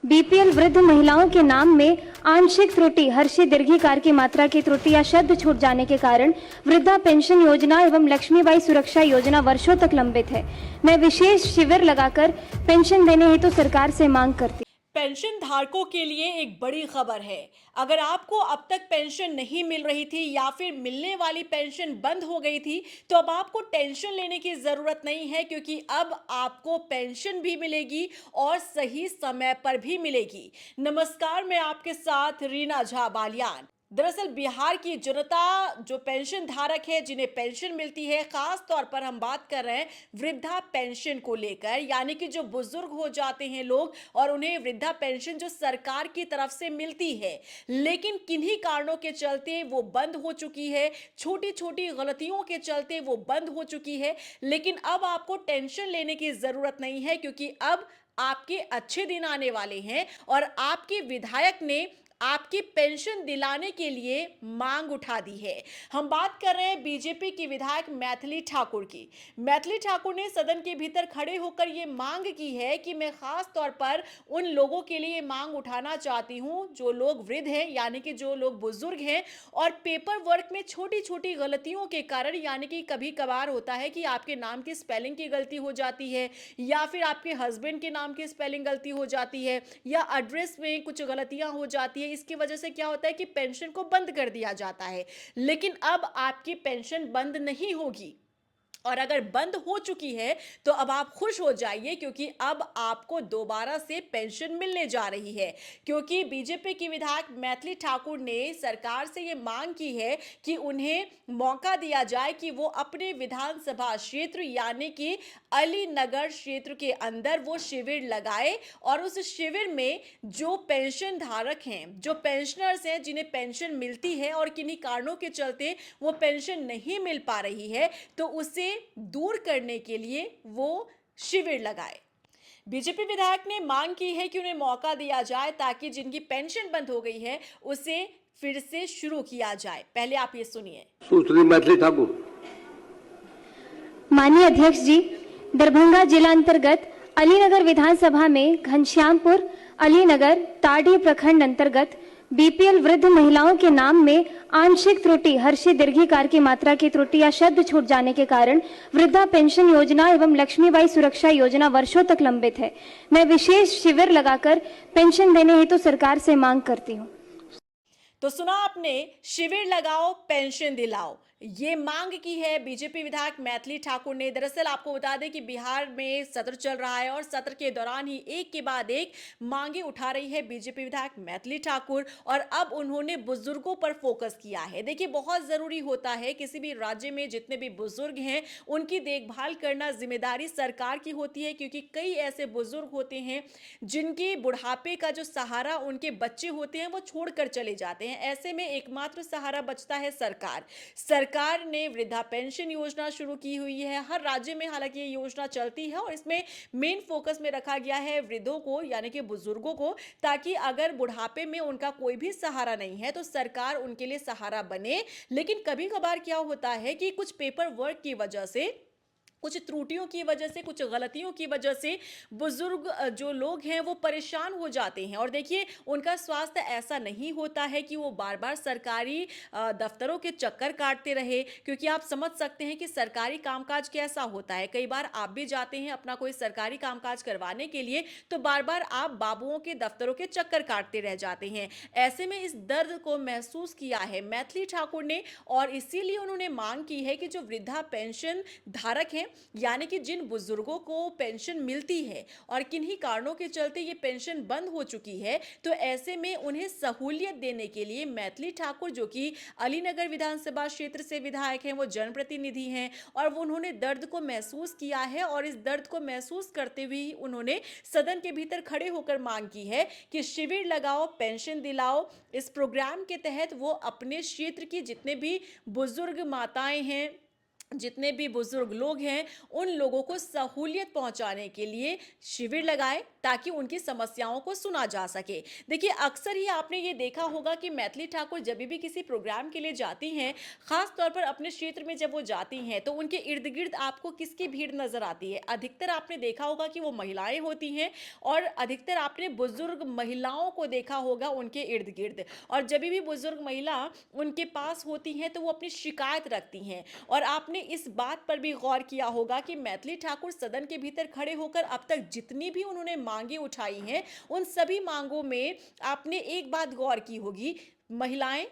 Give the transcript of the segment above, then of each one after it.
BPL वृद्ध महिलाओं के नाम में आंशिक त्रुटि हर्षि दीर्घिकार की मात्रा की त्रुटि या शब्द छूट जाने के कारण वृद्धा पेंशन योजना एवं लक्ष्मीबाई सुरक्षा योजना वर्षों तक लंबित है। मैं विशेष शिविर लगाकर पेंशन देने हेतु सरकार से मांग करती। पेंशन धारकों के लिए एक बड़ी खबर है। अगर आपको अब तक पेंशन नहीं मिल रही थी या फिर मिलने वाली पेंशन बंद हो गई थी तो अब आपको टेंशन लेने की जरूरत नहीं है, क्योंकि अब आपको पेंशन भी मिलेगी और सही समय पर भी मिलेगी। नमस्कार, मैं आपके साथ रीना झा बालियान। दरअसल बिहार की जनता जो पेंशन धारक है, जिन्हें पेंशन मिलती है, खास तौर पर हम बात कर रहे हैं वृद्धा पेंशन को लेकर, यानी कि जो बुजुर्ग हो जाते हैं लोग और उन्हें वृद्धा पेंशन जो सरकार की तरफ से मिलती है, लेकिन किन्हीं कारणों के चलते वो बंद हो चुकी है, छोटी छोटी गलतियों के चलते वो बंद हो चुकी है। लेकिन अब आपको टेंशन लेने की जरूरत नहीं है, क्योंकि अब आपके अच्छे दिन आने वाले हैं और आपके विधायक ने आपकी पेंशन दिलाने के लिए मांग उठा दी है। हम बात कर रहे हैं बीजेपी की विधायक मैथिली ठाकुर की। मैथिली ठाकुर ने सदन के भीतर खड़े होकर यह मांग की है कि मैं खास तौर पर उन लोगों के लिए मांग उठाना चाहती हूं जो लोग वृद्ध हैं, यानी कि जो लोग बुजुर्ग हैं और पेपर वर्क में छोटी छोटी गलतियों के कारण, यानी कि कभी कभार होता है कि आपके नाम की स्पेलिंग की गलती हो जाती है या फिर आपके हस्बैंड के नाम की स्पेलिंग गलती हो जाती है या एड्रेस में कुछ गलतियां हो जाती है। इसकी वजह से क्या होता है कि पेंशन को बंद कर दिया जाता है। लेकिन अब आपकी पेंशन बंद नहीं होगी, और अगर बंद हो चुकी है तो अब आप खुश हो जाइए, क्योंकि अब आपको दोबारा से पेंशन मिलने जा रही है। क्योंकि बीजेपी की विधायक मैथिली ठाकुर ने सरकार से यह मांग की है कि उन्हें मौका दिया जाए कि वो अपने विधानसभा क्षेत्र यानी कि अलीनगर क्षेत्र के अंदर वो शिविर लगाए और उस शिविर में जो पेंशन धारक हैं, जो पेंशनर्स हैं, जिन्हें पेंशन मिलती है और किन्हीं कारणों के चलते वो पेंशन नहीं मिल पा रही है, तो उसे दूर करने के लिए वो शिविर लगाए। बीजेपी विधायक ने मांग की है कि उन्हें मौका दिया जाए ताकि जिनकी पेंशन बंद हो गई है उसे फिर से शुरू किया जाए। पहले आप ये सुनिए। सुश्री मैथिली ठाकुर। माननीय अध्यक्ष जी, दरभंगा जिला अंतर्गत अलीनगर विधानसभा में घनश्यामपुर अलीनगर ताड़ी प्रखंड अंतर्गत बीपीएल वृद्ध महिलाओं के नाम में आंशिक त्रुटि हर्षि दीर्घिकार की मात्रा की त्रुटि या शब्द छूट जाने के कारण वृद्धा पेंशन योजना एवं लक्ष्मीबाई सुरक्षा योजना वर्षों तक लंबित है। मैं विशेष शिविर लगाकर पेंशन देने हेतु सरकार से मांग करती हूँ। तो सुना आपने, शिविर लगाओ पेंशन दिलाओ, ये मांग की है बीजेपी विधायक मैथिली ठाकुर ने। दरअसल आपको बता दें कि बिहार में सत्र चल रहा है और सत्र के दौरान ही एक के बाद एक मांगे उठा रही है बीजेपी विधायक मैथिली ठाकुर, और अब उन्होंने बुजुर्गों पर फोकस किया है। देखिए, बहुत जरूरी होता है किसी भी राज्य में जितने भी बुजुर्ग हैं उनकी देखभाल करना जिम्मेदारी सरकार की होती है, क्योंकि कई ऐसे बुजुर्ग होते हैं जिनके बुढ़ापे का जो सहारा उनके बच्चे होते हैं वो छोड़कर चले जाते हैं। ऐसे में एकमात्र सहारा बचता है सरकार ने वृद्धा पेंशन योजना शुरू की हुई है। हर राज्य में हालांकि ये योजना चलती है और इसमें मेन फोकस में रखा गया है वृद्धों को, यानी कि बुजुर्गों को, ताकि अगर बुढ़ापे में उनका कोई भी सहारा नहीं है तो सरकार उनके लिए सहारा बने। लेकिन कभी कभार क्या होता है कि कुछ पेपर वर्क की वजह से, कुछ त्रुटियों की वजह से, कुछ गलतियों की वजह से बुजुर्ग जो लोग हैं वो परेशान हो जाते हैं। और देखिए, उनका स्वास्थ्य ऐसा नहीं होता है कि वो बार बार सरकारी दफ्तरों के चक्कर काटते रहे, क्योंकि आप समझ सकते हैं कि सरकारी कामकाज कैसा होता है। कई बार आप भी जाते हैं अपना कोई सरकारी कामकाज करवाने के लिए, तो बार बार आप बाबुओं के दफ्तरों के चक्कर काटते रह जाते हैं। ऐसे में इस दर्द को महसूस किया है मैथिली ठाकुर ने, और इसीलिए उन्होंने मांग की है कि जो वृद्धा पेंशन धारक हैं, यानी कि जिन बुजुर्गों को पेंशन मिलती है और किन्हीं कारणों के चलते ये पेंशन बंद हो चुकी है, तो ऐसे में उन्हें सहूलियत देने के लिए मैथिली ठाकुर, जो कि अलीनगर विधानसभा क्षेत्र से विधायक हैं, वो जनप्रतिनिधि हैं और वो उन्होंने दर्द को महसूस किया है, और इस दर्द को महसूस करते हुए उन्होंने सदन के भीतर खड़े होकर मांग की है कि शिविर लगाओ पेंशन दिलाओ। इस प्रोग्राम के तहत वो अपने क्षेत्र की जितने भी बुजुर्ग माताएं हैं, जितने भी बुजुर्ग लोग हैं, उन लोगों को सहूलियत पहुंचाने के लिए शिविर लगाए ताकि उनकी समस्याओं को सुना जा सके। देखिए, अक्सर ही आपने ये देखा होगा कि मैथिली ठाकुर जब भी किसी प्रोग्राम के लिए जाती हैं, खास तौर पर अपने क्षेत्र में जब वो जाती हैं, तो उनके इर्द गिर्द आपको किसकी भीड़ नजर आती है? अधिकतर आपने देखा होगा कि वो महिलाएं होती हैं, और अधिकतर आपने बुजुर्ग महिलाओं को देखा होगा उनके इर्द गिर्द। और जब भी बुजुर्ग महिला उनके पास होती हैं, तो वो अपनी शिकायत रखती हैं। और आपने इस बात पर भी गौर किया होगा कि मैथिली ठाकुर सदन के भीतर खड़े होकर अब तक जितनी भी उन्होंने मांगे उठाई हैं, उन सभी मांगों में आपने एक बात गौर की होगी, महिलाएं,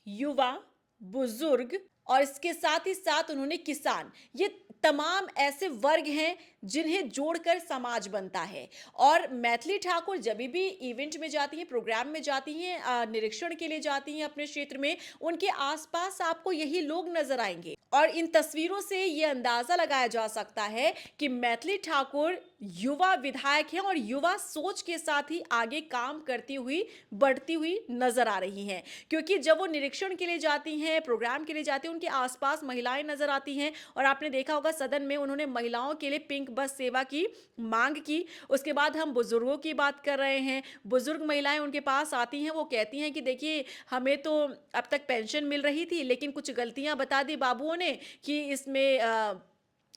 युवा, बुजुर्ग और इसके साथ ही साथ उन्होंने किसान, ये तमाम ऐसे वर्ग हैं जिन्हें जोड़कर समाज बनता है। और मैथिली ठाकुर जब भी इवेंट में जाती हैं, प्रोग्राम में जाती हैं, निरीक्षण के लिए जाती हैं अपने क्षेत्र में, उनके आसपास आपको यही लोग नजर आएंगे। और इन तस्वीरों से ये अंदाजा लगाया जा सकता है कि मैथिली ठाकुर युवा विधायक हैं और युवा सोच के साथ ही आगे काम करती हुई, बढ़ती हुई नजर आ रही हैं। क्योंकि जब वो निरीक्षण के लिए जाती हैं, प्रोग्राम के लिए जाती हैं, उनके आसपास महिलाएं नजर आती हैं। और आपने देखा होगा सदन में उन्होंने महिलाओं के लिए पिंक बस सेवा की मांग की। उसके बाद हम बुजुर्गों की बात कर रहे हैं, बुजुर्ग महिलाएं उनके पास आती हैं, वो कहती हैं कि देखिए, हमें तो अब तक पेंशन मिल रही थी, लेकिन कुछ गलतियां बता दी बाबुओं ने कि इसमें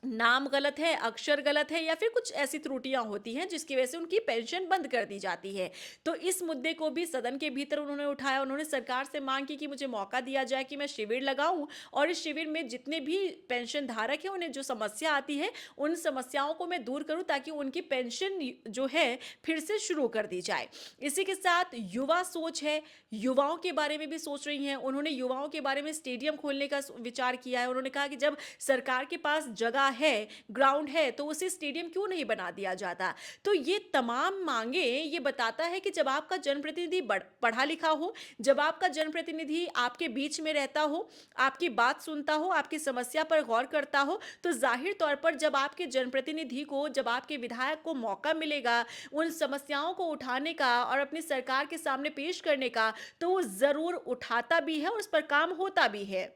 नाम गलत है, अक्षर गलत है, या फिर कुछ ऐसी त्रुटियां होती हैं जिसकी वजह से उनकी पेंशन बंद कर दी जाती है। तो इस मुद्दे को भी सदन के भीतर उन्होंने उठाया। उन्होंने सरकार से मांग की कि मुझे मौका दिया जाए कि मैं शिविर लगाऊं, और इस शिविर में जितने भी पेंशन धारक हैं उन्हें जो समस्या आती है, उन समस्याओं को मैं दूर करूं ताकि उनकी पेंशन जो है फिर से शुरू कर दी जाए। इसी के साथ युवा सोच है, युवाओं के बारे में भी सोच रही हैं। उन्होंने युवाओं के बारे में स्टेडियम खोलने का विचार किया है। उन्होंने कहा कि जब सरकार के पास जगह है, ग्राउंड है, तो उसे स्टेडियम क्यों नहीं बना दिया जाता। तो ये तमाम मांगे ये बताता है कि जब आपका जनप्रतिनिधि पढ़ा लिखा हो, जब आपका जनप्रतिनिधि आपके बीच में रहता हो, आपकी बात सुनता हो, आपकी समस्या पर गौर करता हो, तो जाहिर तौर पर जब आपके जनप्रतिनिधि को, जब आपके विधायक को मौका मिलेगा उन समस्याओं को उठाने का और अपनी सरकार के सामने पेश करने का, तो वो जरूर उठाता भी है और उस पर काम होता भी है।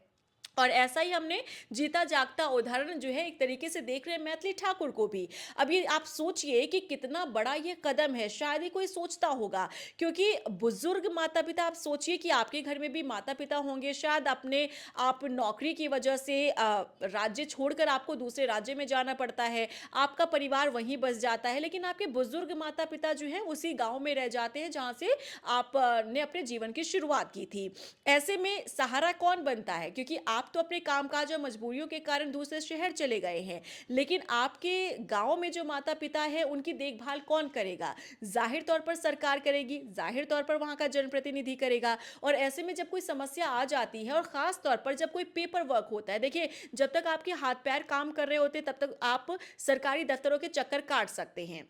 और ऐसा ही हमने जीता जागता उदाहरण जो है एक तरीके से देख रहे हैं मैथिली ठाकुर को भी। अब ये आप सोचिए कि कितना बड़ा ये कदम है, शायद ही कोई सोचता होगा। क्योंकि बुजुर्ग माता पिता, आप सोचिए कि आपके घर में भी माता पिता होंगे, शायद अपने आप नौकरी की वजह से राज्य छोड़कर आपको दूसरे राज्य में जाना पड़ता है, आपका परिवार वहीं बस जाता है, लेकिन आपके बुजुर्ग माता पिता जो है उसी गाँव में रह जाते हैं जहाँ से आपने अपने जीवन की शुरुआत की थी। ऐसे में सहारा कौन बनता है? क्योंकि आप तो अपने कामकाज और मजबूरियों के कारण दूसरे शहर चले गए हैं, लेकिन आपके गांव में जो माता पिता है उनकी देखभाल कौन करेगा? जाहिर तौर पर सरकार करेगी, जाहिर तौर पर वहां का जनप्रतिनिधि करेगा। और ऐसे में जब कोई समस्या आ जाती है, और खास तौर पर जब कोई पेपर वर्क होता है, देखिए जब तक आपके हाथ पैर काम कर रहे होते तब तक आप सरकारी दफ्तरों के चक्कर काट सकते हैं,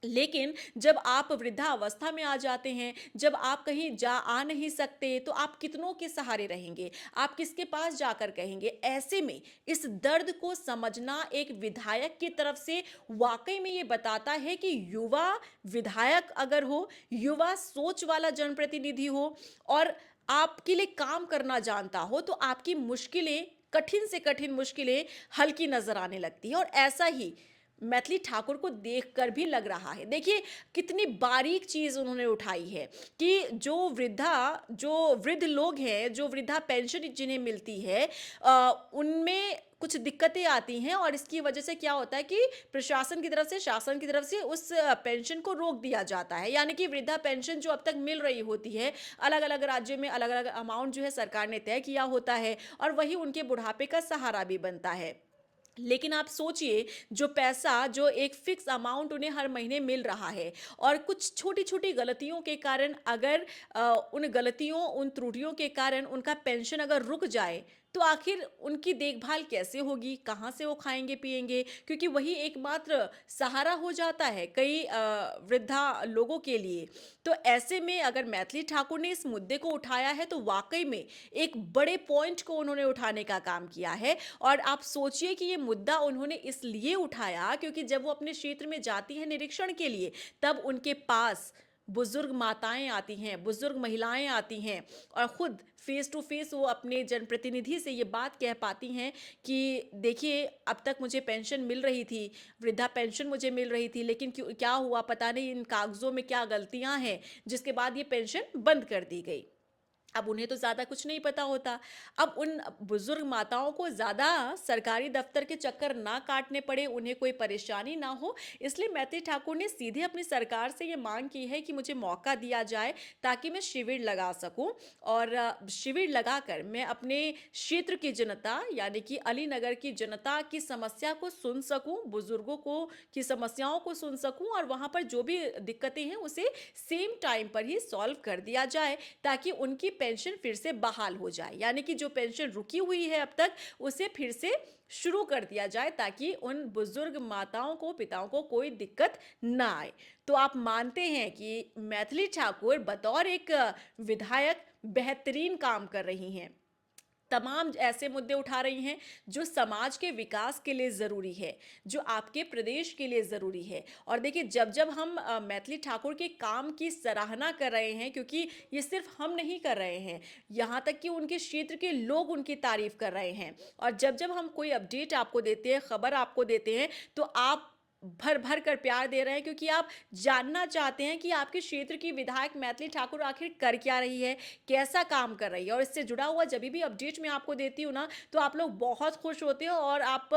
लेकिन जब आप वृद्धावस्था में आ जाते हैं, जब आप कहीं जा आ नहीं सकते, तो आप कितनों के सहारे रहेंगे? आप किसके पास जाकर कहेंगे? ऐसे में इस दर्द को समझना एक विधायक की तरफ से वाकई में ये बताता है कि युवा विधायक अगर हो, युवा सोच वाला जनप्रतिनिधि हो और आपके लिए काम करना जानता हो, तो आपकी मुश्किलें, कठिन से कठिन मुश्किलें हल्की नजर आने लगती है। और ऐसा ही मैथिली ठाकुर को देखकर भी लग रहा है। देखिए कितनी बारीक चीज उन्होंने उठाई है कि जो वृद्ध लोग हैं, जो वृद्धा पेंशन जिन्हें मिलती है, उनमें कुछ दिक्कतें आती हैं, और इसकी वजह से क्या होता है कि प्रशासन की तरफ से, शासन की तरफ से उस पेंशन को रोक दिया जाता है। यानी कि वृद्धा पेंशन जो अब तक मिल रही होती है, अलग अलग राज्यों में अलग अलग अमाउंट जो है सरकार ने तय किया होता है, और वही उनके बुढ़ापे का सहारा भी बनता है। लेकिन आप सोचिए, जो पैसा, जो एक फिक्स अमाउंट उन्हें हर महीने मिल रहा है, और कुछ छोटी छोटी गलतियों के कारण, अगर उन गलतियों, उन त्रुटियों के कारण उनका पेंशन अगर रुक जाए, तो आखिर उनकी देखभाल कैसे होगी? कहाँ से वो खाएंगे पिएंगे? क्योंकि वही एकमात्र सहारा हो जाता है कई वृद्धा लोगों के लिए। तो ऐसे में अगर मैथिली ठाकुर ने इस मुद्दे को उठाया है, तो वाकई में एक बड़े पॉइंट को उन्होंने उठाने का काम किया है। और आप सोचिए कि ये मुद्दा उन्होंने इसलिए उठाया क्योंकि जब वो अपने क्षेत्र में जाती है निरीक्षण के लिए, तब उनके पास बुजुर्ग माताएं आती हैं, बुजुर्ग महिलाएं आती हैं और खुद फेस टू फेस वो अपने जनप्रतिनिधि से ये बात कह पाती हैं कि देखिए अब तक मुझे पेंशन मिल रही थी, वृद्धा पेंशन मुझे मिल रही थी, लेकिन क्यों क्या हुआ पता नहीं, इन कागज़ों में क्या गलतियां हैं जिसके बाद ये पेंशन बंद कर दी गई। अब उन्हें तो ज़्यादा कुछ नहीं पता होता। अब उन बुज़ुर्ग माताओं को ज़्यादा सरकारी दफ़्तर के चक्कर ना काटने पड़े, उन्हें कोई परेशानी ना हो, इसलिए मैथिली ठाकुर ने सीधे अपनी सरकार से ये माँग की है कि मुझे मौका दिया जाए ताकि मैं शिविर लगा सकूँ और शिविर लगाकर मैं अपने क्षेत्र की जनता यानी कि अलीनगर की जनता की समस्या को सुन सकूँ, बुज़ुर्गों को की समस्याओं को सुन सकूँ और वहाँ पर जो भी दिक्कतें हैं उसे सेम टाइम पर ही सॉल्व कर दिया जाए ताकि उनकी पेंशन फिर से बहाल हो जाए, यानी कि जो पेंशन रुकी हुई है अब तक उसे फिर से शुरू कर दिया जाए ताकि उन बुजुर्ग माताओं को पिताओं को कोई दिक्कत ना आए। तो आप मानते हैं कि मैथिली ठाकुर बतौर एक विधायक बेहतरीन काम कर रही हैं, तमाम ऐसे मुद्दे उठा रही हैं जो समाज के विकास के लिए ज़रूरी है, जो आपके प्रदेश के लिए ज़रूरी है। और देखिए जब जब हम मैथिली ठाकुर के काम की सराहना कर रहे हैं, क्योंकि ये सिर्फ हम नहीं कर रहे हैं, यहाँ तक कि उनके क्षेत्र के लोग उनकी तारीफ कर रहे हैं, और जब जब हम कोई अपडेट आपको देते हैं, खबर आपको देते हैं, तो आप भर भर कर प्यार दे रहे हैं क्योंकि आप जानना चाहते हैं कि आपके क्षेत्र की विधायक मैथिली ठाकुर आखिर कर क्या रही है, कैसा काम कर रही है। और इससे जुड़ा हुआ जब भी अपडेट मैं आपको देती हूँ ना, तो आप लोग बहुत खुश होते हो और आप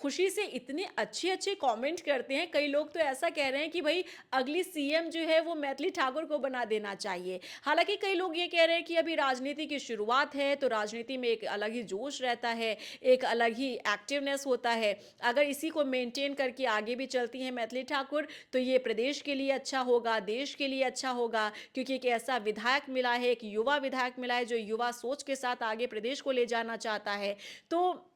खुशी से इतने अच्छे अच्छे कमेंट करते हैं। कई लोग तो ऐसा कह रहे हैं कि भाई अगली सीएम जो है वो मैथिली ठाकुर को बना देना चाहिए। हालांकि कई लोग ये कह रहे हैं कि अभी राजनीति की शुरुआत है, तो राजनीति में एक अलग ही जोश रहता है, एक अलग ही एक्टिवनेस होता है। अगर इसी को मेंटेन करके आगे भी चलती हैं मैथिली ठाकुर, तो ये प्रदेश के लिए अच्छा होगा, देश के लिए अच्छा होगा, क्योंकि एक ऐसा विधायक मिला है, एक युवा विधायक मिला है जो युवा सोच के साथ आगे प्रदेश को ले जाना चाहता है। तो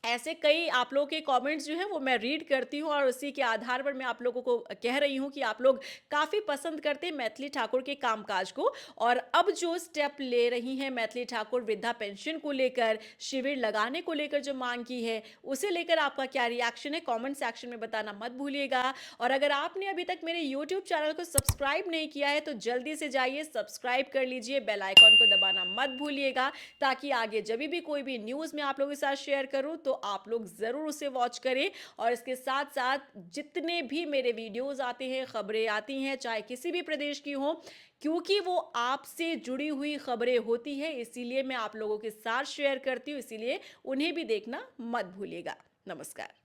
ऐसे कई आप लोगों के कमेंट्स जो हैं वो मैं रीड करती हूँ और उसी के आधार पर मैं आप लोगों को कह रही हूँ कि आप लोग काफ़ी पसंद करते हैं मैथिली ठाकुर के कामकाज को। और अब जो स्टेप ले रही हैं मैथिली ठाकुर वृद्धा पेंशन को लेकर, शिविर लगाने को लेकर जो मांग की है, उसे लेकर आपका क्या रिएक्शन है, कमेंट सेक्शन में बताना मत भूलिएगा। और अगर आपने अभी तक मेरे यूट्यूब चैनल को सब्सक्राइब नहीं किया है तो जल्दी से जाइए सब्सक्राइब कर लीजिए, बेल आइकॉन को दबाना मत भूलिएगा ताकि आगे जब भी कोई भी न्यूज़ मैं आप लोगों के साथ शेयर करूं तो आप लोग ज़रूर उसे वॉच करें। और इसके साथ साथ जितने भी मेरे वीडियोस आते हैं, खबरें आती हैं, चाहे किसी भी प्रदेश की हो, क्योंकि वो आपसे जुड़ी हुई खबरें होती है, इसीलिए मैं आप लोगों के साथ शेयर करती हूँ, इसीलिए उन्हें भी देखना मत भूलिएगा। नमस्कार।